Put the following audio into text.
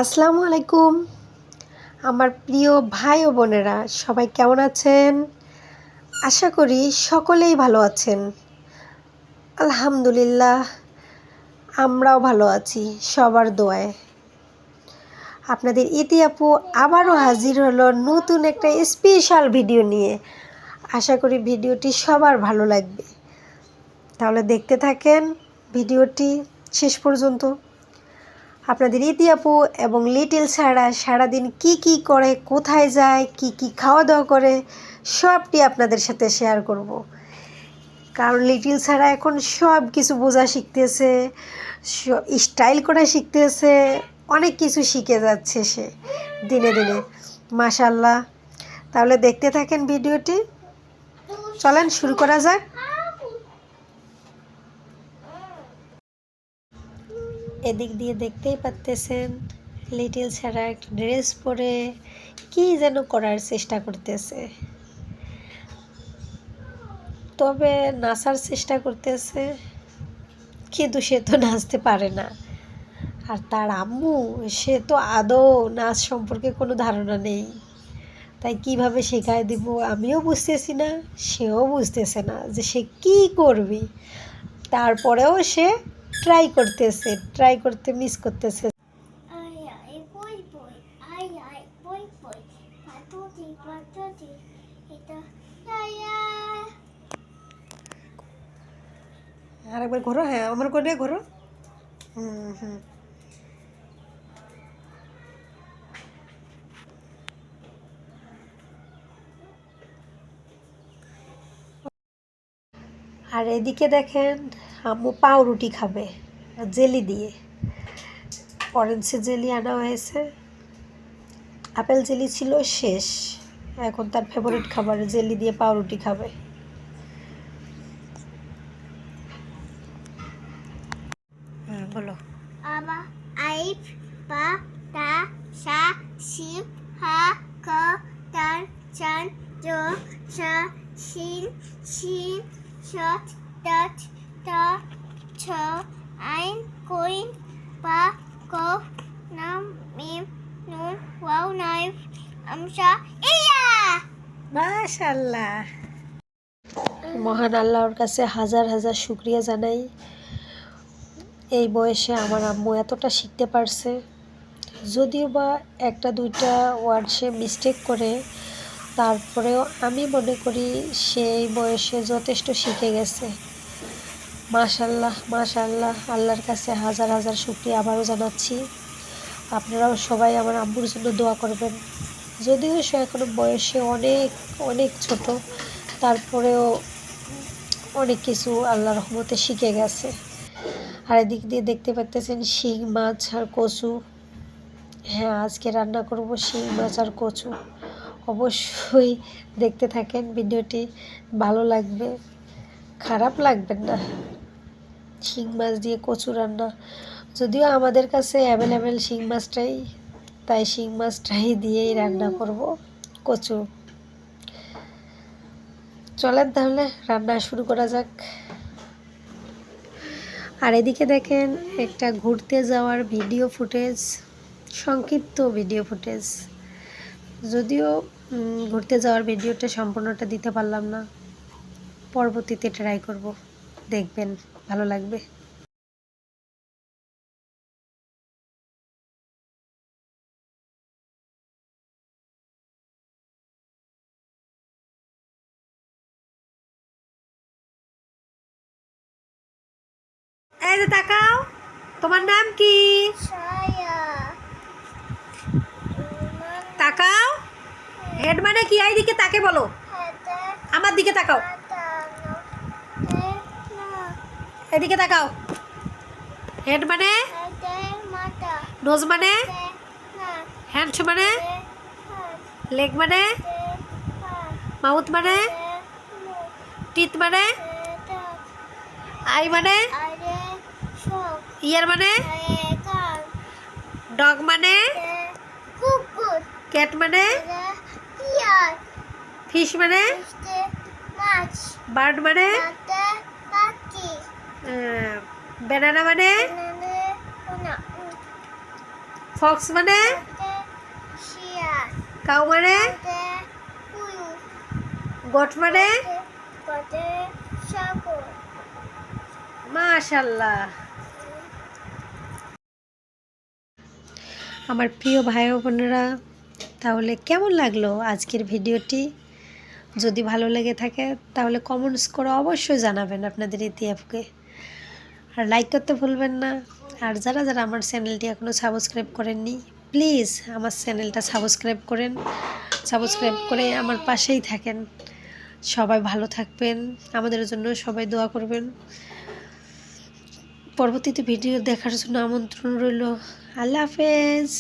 আসসালামু আলাইকুম আমার প্রিয় ভাই ও বোনেরা সবাই কেমন আছেন? আশা করি সকলেই ভালো আছেন। আলহামদুলিল্লাহ আমরাও ভালো আছি সবার দোয়ায়। আপনাদের ইতি আপু আবারও হাজির হলো নতুন একটা স্পেশাল ভিডিও নিয়ে। আশা করি ভিডিওটি সবার ভালো লাগবে। তাহলে দেখতে থাকেন ভিডিওটি শেষ পর্যন্ত। আপনাদের ইতি আপু এবং লিটিল সারা সারাদিন কি করে, কোথায় যায়, কি খাওয়া দাওয়া করে সবটি আপনাদের সাথে শেয়ার করব। কারণ লিটিল সারা এখন সব কিছু বোঝা শিখতেছে, স্টাইল করা শিখতেছে, অনেক কিছু শিখে যাচ্ছে সে দিনে দিনে, মাশাআল্লাহ। তাহলে দেখতে থাকেন ভিডিওটি, চলেন শুরু করা যাক। এদিক দিয়ে দেখতেই পাচ্তেছেন লিটিল ছাড়া একটা ড্রেস পরে কি যেন করার চেষ্টা করতেছে, তবে নাচার চেষ্টা করতেছে, কিন্তু সে তো নাচতে পারে না। আর তার আম্মু, সে তো আদৌ নাচ সম্পর্কে কোনো ধারণা নেই, তাই কিভাবে শেখায় দিব আমিও বুঝতেছি না, সেও বুঝতেছে না যে সে কি করবে। তারপরেও সে ট্রাই করতে মিস করতেছে। আরেকবার ঘোরো, হ্যাঁ আমার করে ঘোরো। হুম। আর এদিকে দেখেন আম্মু পাউরুটি খাবে জেলি দিয়ে। অরেঞ্জ জেলি আনা হয়েছে, আপেল জেলি ছিল শেষ, এখন তার ফেভারিট খাবার জেলি দিয়ে পাউরুটি খাবে। হ্যাঁ বলো। আবা আইফ বা তা সা শিব হা ক তার চান জো সা শিন শিন শট টাট টা ছ আইন কোইন পা ক নাম মিম নুন ওয়াও নাইফ আমসা ইয়া। মাশাআল্লাহ, মহান আল্লাহর কাছে হাজার হাজার শুকরিয়া জানাই, এই বয়সে আমার আম্মু এতটা শিখতে পারছে। যদিও বা একটা দুইটা ওয়ার্ড সে মিস্টেক করে, তারপরেও আমি মনে করি সেই বয়সে যথেষ্ট শিখে গেছে। মাশাআল্লাহ মাশাআল্লাহ, আল্লাহর কাছে হাজার হাজার শুকরিয়া আবারও জানাচ্ছি। আপনারাও সবাই আমার আম্মুর জন্য দোয়া করবেন। যদিও সে এখনো বয়সে অনেক অনেক ছোট, তারপরেও অনেক কিছু আল্লাহর রহমতে শিখে গেছে। আর এদিক দিয়ে দেখতে পাচ্ছেন শিং মাছ আর কচু। হ্যাঁ, আজকে রান্না করব শিং মাছ আর কচু। অবশ্যই দেখতে থাকেন ভিডিওটি, ভালো লাগবে, খারাপ লাগবে না। শিং মাছ দিয়ে কচু রান্না, যদিও আমাদের কাছে অ্যাভেলেবেল শিং মাছটাই, তাই শিং মাছটাই দিয়েই রান্না করব কচু। চলেন তাহলে রান্না শুরু করা যাক। আর এদিকে দেখেন একটা ঘুরতে যাওয়ার ভিডিও ফুটেজ, সংক্ষিপ্ত ভিডিও ফুটেজ। যদিও ঘুরতে যাওয়ার ভিডিওটা সম্পূর্ণটা দিতে পারলাম না, পরবর্তীতে ট্রাই করব, দেখবেন ভালো লাগবে। এই যে তাকাও, তোমার নাম কি? ছায়া তাকাও। হেড মানে কি? এই দিকে তাকে বলো, হাতে আমার দিকে তাকাও, মাতানো না এদিকে তাকাও। হেড মানে? হাতে মাতা নোজ মানে? না হ্যান্ড মানে? হাত লেগ মানে? হাত মাউথ মানে? মুখ টিথ মানে? দাঁত আই মানে? আরে সব ইয়ার মানে? আরে কান ডগ মানে? কুকুর ক্যাট মানে? আরে পিয়ার ফিশ মানে? মিষ্টি মাছ বার্ড মানে? দাঁতে পাখি ব্যানানা মানে? নানে না ফক্স মানে কতে শিয়াল কাউ মানে কতে কুয়ু গট মানে কতে সাগর মাশাআল্লাহ। আমার প্রিয় ভাই ও বোনেরা, তাহলে কেমন লাগলো আজকের ভিডিওটি? যদি ভালো লেগে থাকে তাহলে কমেন্টস করে অবশ্যই জানাবেন আপনাদের ইতিহাফকে, আর লাইক করতে ভুলবেন না। আর যারা যারা আমার চ্যানেলটি এখনও সাবস্ক্রাইব করেননি, প্লিজ আমার চ্যানেলটা সাবস্ক্রাইব করে আমার পাশেই থাকেন। সবাই ভালো থাকবেন, আমাদের জন্য সবাই দোয়া করবেন। পরবর্তীতে ভিডিও দেখার জন্য আমন্ত্রণ রইল। আল্লাহ হাফেজ।